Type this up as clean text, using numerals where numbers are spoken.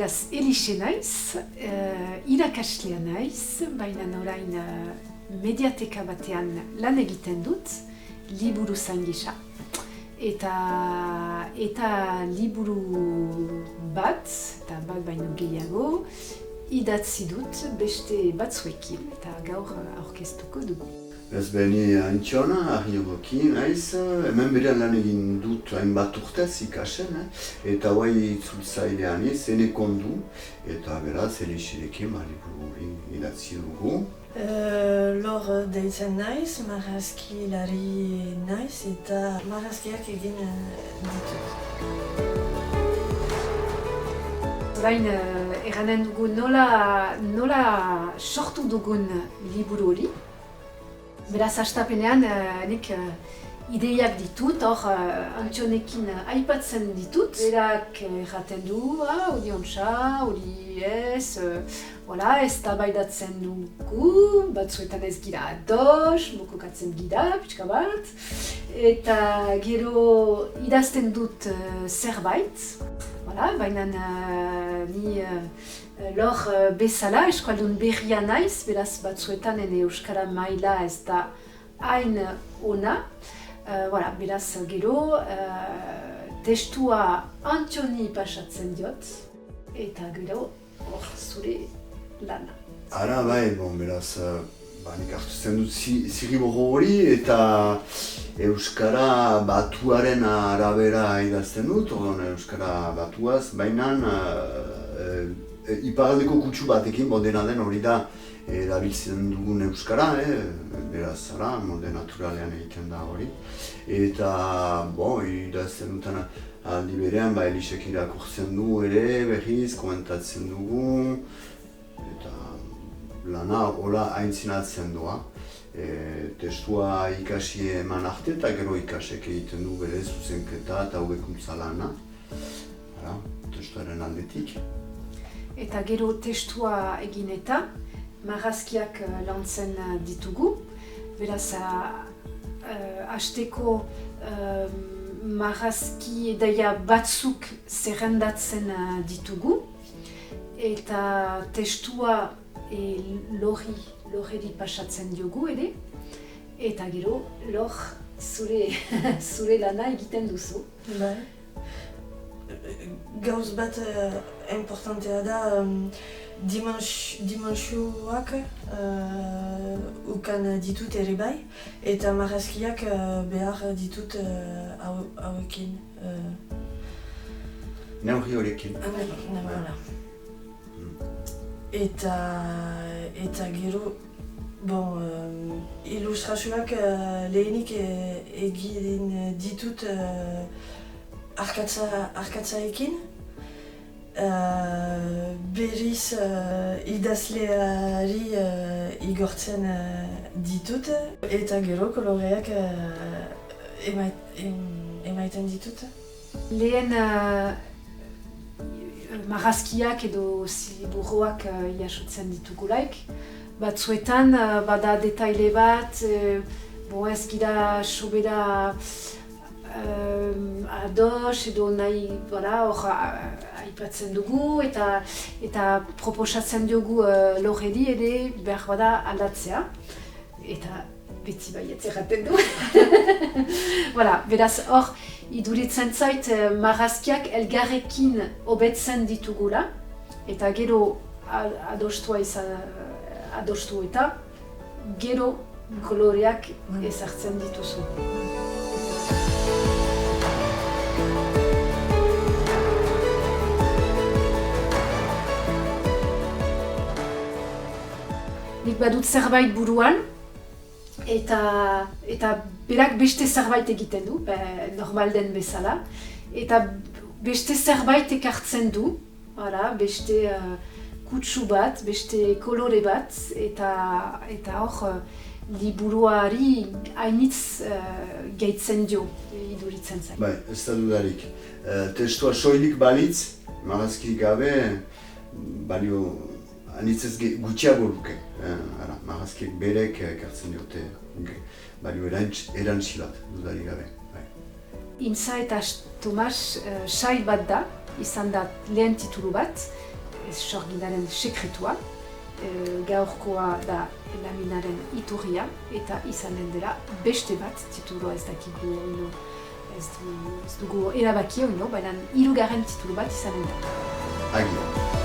Beraz, Elixe naiz, irakaslea naiz, baina orain mediateka batean lan egiten dut, liburu zain gisa. Eta liburu bat baino gehiago, idatzi dut beste batzuekin, eta gaur aurkeztuko dugu. Ez beni Antxona, Arriogokin naiz, hemen berean lan egin dut hainbat urtez ikasen, eta guai itzultzailean enekondu, eta beraz Elixerekin liburu hori idatzi dugu. Lor deitzen naiz, marrazkilari naiz eta marrazkiak egin ditut. Orain eranen dugu nola sortu dugun liburu hori. Beraz, hastapenean nik ideiak ditut, hor Antxonekin aipatzen ditut. Berak erraten du, hori ontsa, hori ez, eztabaidatzen dugu, batzuetan ez gira ados, mokokatzen gira, pixka bat. Eta gero idazten dut zerbait, baina ni lor bezala eskualdun berria naiz, beraz batzuetan ene euskara maila ez da hain ona. Beraz gero testua Antxoni pasatzen diot, eta gero hor zure lana. Ara beraz, nik hartuzen dut zirriborro hori eta euskara batuaren arabera idazten dut, euskara batuaz, baina iparaldeko kutsu batekin, dena den hori da erabiltzen dugun euskara, beraz, molde naturalean egiten da hori. Eta, idazten duten aldi berean, Elixek irakurtzen du ere, berriz, komentatzen dugu, eta lana hola aintzinatzen doa. Testua ikasi eman arte eta gero ikasek egiten du bere zuzenketa eta hobekuntza lana. Testuaren aldetik. Eta gero testua egin eta marrazkiak lantzen ditugu. Beraz, hasteko marrazki edaia batzuk zerrendatzen ditugu. Eta testua lorri pasatzen diogu ere. Eta gero lor zure lana egiten duzu. Gauz bat importantea da dimentsioak ukan ditut ere bai, eta marrazkiak behar ditut hauekin. Neurri horiekin. Eta gero, ilustrazioak lehenik egin ditut arkatzaekin. Berriz idazleari igortzen ditut, eta gero koloreak emaiten ditut. Lehen marrazkiak edo ziliburuak jasotzen ditugulaik. Batzuetan bada detaile bat, ez gira sobera ados edo nahi hor aipatzen dugu eta proposatzen diogu lorredi ere behar bada aldatzea. Eta beti baietz erraten du. Beraz hor iduritzen zait marrazkiak elgarrekin hobetzen ditugula eta gero adostu eta gero koloreak ezartzen dituzu. Nik badut zerbait buruan, eta berak beste zerbait egiten du, normal den bezala, eta beste zerbait ekartzen du, beste kutsu bat, beste kolore bat, eta hor liburuari hainitz gehitzen dio, iduritzen zain. Ez da dudarik. Testua soilik balitz, marrazki gabe, balio anitzez gutxiago luke. Marrazkiek berek ekartzen diote balio erantzi bat, dudarik gabe. Intza eta Tomas sail bat da, izan da lehen titulu bat, sorginaren sekretua. Gaurkoa da laminaren iturria eta izanen dela beste bat, tituloa ez dakigu oino, ez dugu erabaki oino, baina 3. titulu bat izanen da. Agian.